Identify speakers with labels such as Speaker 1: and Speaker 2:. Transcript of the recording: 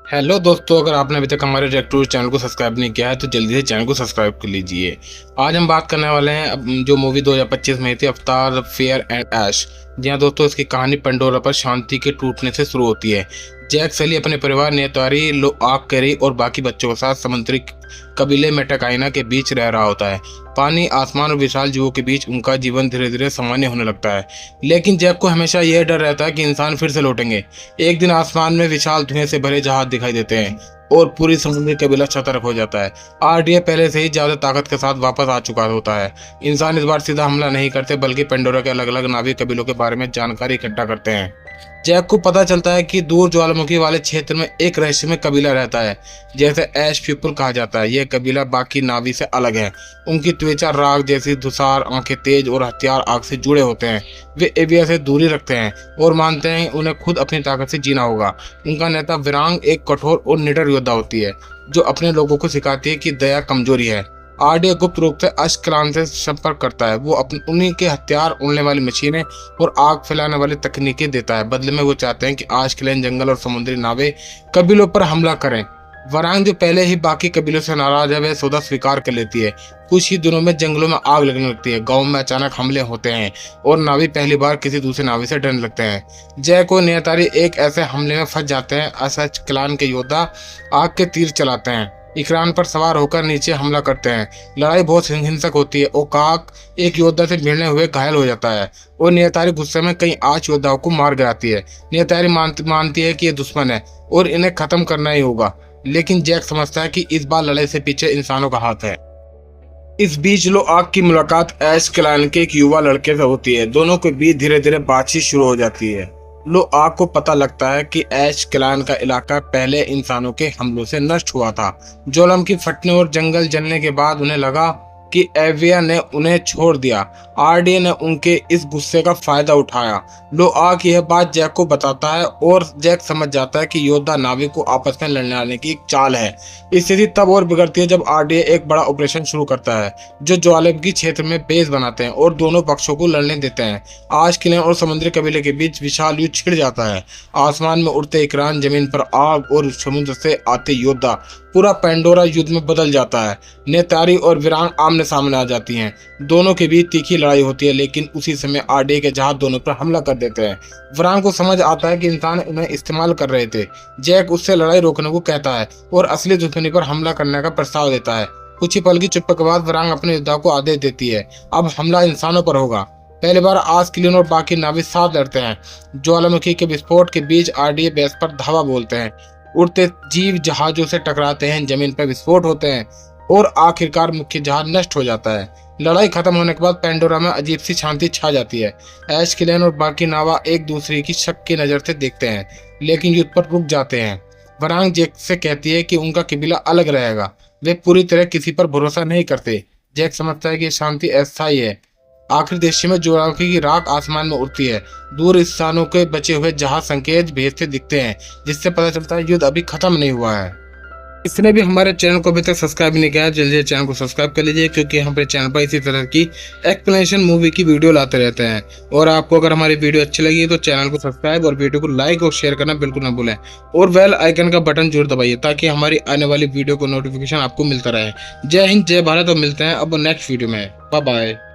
Speaker 1: Hello दोस्तों, अगर आपने अभी तक हमारे रेक टूर चैनल को सब्सक्राइब नहीं किया है तो जल्दी से चैनल को सब्सक्राइब कर लीजिए। आज हम बात करने वाले हैं जो मूवी 2025 में थी, अवतार फेयर एंड ऐश। जी हाँ दोस्तों, इसकी कहानी पंडोरा पर शांति के टूटने से शुरू होती है। जैक सली अपने परिवार नेतारी लो आक करी और बाकी बच्चों के साथ समुद्री कबीले मेटाकाइना के बीच रह रहा होता है। पानी, आसमान और विशाल जीवों के बीच उनका जीवन धीरे धीरे सामान्य होने लगता है। लेकिन जैक को हमेशा यह डर रहता है कि इंसान फिर से लौटेंगे। एक दिन आसमान में विशाल धुएं से भरे जहाज दिखाई देते हैं और पूरी समुद्री कबीला सतर्क हो जाता है। आरडीए पहले से ही ज्यादा ताकत के साथ वापस आ चुका होता है। इंसान इस बार सीधा हमला नहीं करते बल्कि पेंडोरा के अलग अलग नाविक कबीलों के बारे में जानकारी इकट्ठा करते हैं। जैक को पता चलता है कि दूर ज्वालामुखी वाले क्षेत्र में एक रहस्यमय कबीला रहता है, जैसे ऐश पीपल कहा जाता है। यह कबीला बाकी नावी से अलग है। उनकी त्वचा राग जैसी धुसार, आंखें तेज और हथियार आग से जुड़े होते हैं। वे एविया से दूरी रखते हैं और मानते हैं उन्हें खुद अपनी ताकत से जीना होगा। उनका नेता विरांग एक कठोर और निडर योद्धा होती है जो अपने लोगों को सिखाती है कि दया कमजोरी है। आरडीए गुप्त रूप से अश्कलान से संपर्क करता है। वो उन्हीं के हथियार, उड़ने वाली मशीनें और आग फैलाने वाली तकनीकें देता है। बदले में वो चाहते हैं कि अश्कलान जंगल और समुद्री नावें कबीलों पर हमला करें। वरांग, जो पहले ही बाकी कबीलों से नाराज है, वह सौदा स्वीकार कर लेती है। कुछ ही दिनों में जंगलों में आग लगने लगती है। गांव में अचानक हमले होते हैं और नावी पहली बार किसी दूसरे नावी से डरने लगते हैं। जैक और नेतारी एक ऐसे हमले में फंस जाते हैं। अश्कलान के योद्धा आग के तीर चलाते हैं, इकरान पर सवार होकर नीचे हमला करते हैं। लड़ाई बहुत हिंसक होती है। ओकाक एक योद्धा से भिड़ने हुए घायल हो जाता है और नेतारी गुस्से में कई आच योद्धाओं को मार गिराती है। नेतारी मानती है कि ये दुश्मन है और इन्हें खत्म करना ही होगा। लेकिन जैक समझता है कि इस बार लड़ाई से पीछे इंसानों का हाथ है। इस बीच लो आग की मुलाकात ऐश क्लान के एक युवा लड़के से होती है। दोनों के बीच धीरे धीरे बातचीत शुरू हो जाती है। लो आग को पता लगता है कि ऐश क्लान का इलाका पहले इंसानों के हमलों से नष्ट हुआ था। ज्वालामुखी की फटने और जंगल जलने के बाद उन्हें लगा कि एविया ने उन्हें छोड़ दिया। आरडीए ने उनके इस गुस्से का फायदा उठाया। लो आग यह बात जैक को बताता है और जैक समझ जाता है कि योद्धा नाविक को आपस में लड़ने आने की एक चाल है। स्थिति तब और बिगड़ती है जब आरडीए एक बड़ा ऑपरेशन शुरू करता है, जो ज्वालामुखी क्षेत्र में बेस बनाते हैं और दोनों पक्षों को लड़ने देते हैं। अश्कलान और समुद्री कबीले के बीच विशाल युद्ध छिड़ जाता है। आसमान में उड़ते इकरान, जमीन पर आग और समुद्र से आते योद्धा, पूरा पेंडोरा युद्ध में बदल जाता है। नेतारी और विरांग आमने सामने आ जाती हैं। दोनों के बीच तीखी लड़ाई होती है, लेकिन उसी समय आरडीए के जहाज दोनों पर हमला कर देते हैं। विरांग को समझ आता है कि इंसान उन्हें इस्तेमाल कर रहे थे। जैक उससे लड़ाई रोकने को कहता है और असली दुश्मनी पर हमला करने का प्रस्ताव देता है। कुछ ही पल की चुप्पी के बाद विरांग अपने योद्धाओं को आदेश देती है, अब हमला इंसानों पर होगा। पहली बार अश्कलान और बाकी नाविक साथ लड़ते हैं। ज्वालामुखी के विस्फोट के बीच आरडीए बेस पर धावा बोलते हैं। उड़ते जीव जहाजों से टकराते हैं, जमीन पर विस्फोट होते हैं और आखिरकार मुख्य जहाज नष्ट हो जाता है। लड़ाई खत्म होने के बाद पेंडोरा में अजीब सी शांति छा जाती है। अश्कलान और बाकी नावा एक दूसरे की शक की नजर से देखते हैं, लेकिन युद्ध पर रुक जाते हैं। वरांग जैक से कहती है कि उनका कबीला अलग रहेगा। वे पूरी तरह किसी पर भरोसा नहीं करते। जैक समझता है कि शांति अस्थायी है। आखिरी दृश्य में ज्वालामुखी की राख आसमान में उड़ती है। दूर स्थानों के बचे हुए जहाज संकेत भेजते दिखते हैं, जिससे पता चलता है युद्ध अभी खत्म नहीं हुआ है। इसने भी हमारे चैनल को अभी तक सब्सक्राइब नहीं किया है, जल्दी से चैनल को सब्सक्राइब कर लीजिए, क्योंकि हमारे चैनल पर इसी तरह की एक्सप्लेनेशन मूवी की वीडियो लाते रहते हैं। और आपको अगर हमारी वीडियो अच्छी लगी तो चैनल को सब्सक्राइब और वीडियो को लाइक और शेयर करना बिल्कुल ना भूलें। और बेल आइकन का बटन जरूर दबाइए ताकि हमारी आने वाली वीडियो को नोटिफिकेशन आपको मिलता रहे। जय हिंद, जय भारत, और मिलते हैं अब नेक्स्ट वीडियो में। Bye bye.